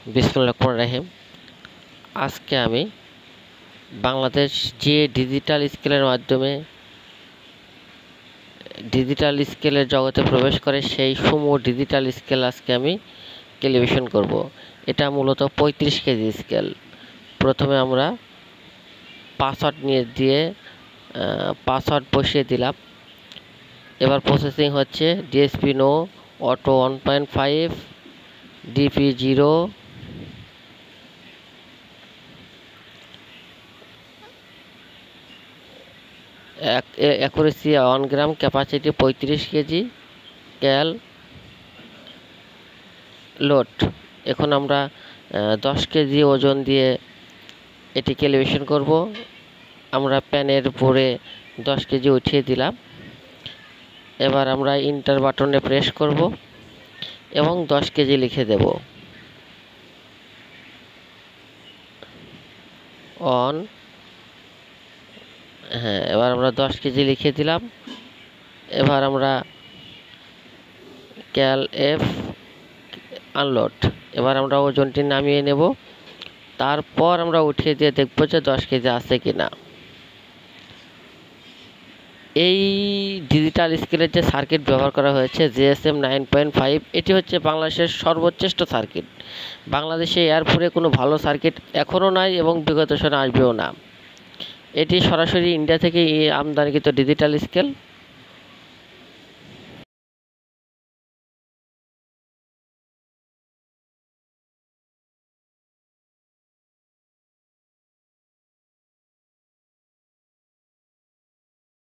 বিসমিল্লাহির রহমানির রহিম। আজকে আমি বাংলাদেশ যে ডিজিটাল স্কেলের মাধ্যমে ডিজিটাল স্কেলের জগতে প্রবেশ করে সেই সমূহ ডিজিটাল স্কেল আজকে আমি ক্যালিব্রেশন করব। এটা মূলত 35 কেজি স্কেল। প্রথমে আমরা পাসওয়ার্ড দিয়ে পাসওয়ার্ড বসিয়ে দিলাম। এবার প্রসেসিং হচ্ছে DSP no, auto 1.5, DP 0, accuracy 1 gram, capacity 35 KG, cal load. এখন আমরা 10 কেজি ওজন দিয়ে এটি ক্যালিব্রেশন করব। আমরা প্যানের উপরে 10 কেজি উঠিয়ে দিলাম। এবার আমরা ইন্টার বাটনে প্রেস করব এবং 10 কেজি লিখে দেব। অন, এবার আমরা 10 কেজি লিখে দিলাম। এবার আমরা ক্যাল এফ আনলোড। এবার আমরা ওজনটি নামিয়ে নেব। তারপর আমরা উঠিয়ে দিয়ে দেখব যে 10 কেজি আছে কিনা। এই ডিজিটাল স্কেলের যে সার্কিট ব্যবহার করা হয়েছে জিএসএম 9.5, এটি হচ্ছে বাংলাদেশের সর্বোচ্চ সার্কিট। বাংলাদেশে এরপরে কোনো ভালো সার্কিট এখনও নাই এবং বিগত সময়ে আসবেও না। এটি সরাসরি ইন্ডিয়া থেকে আমদানিকৃত ডিজিটাল স্কেল।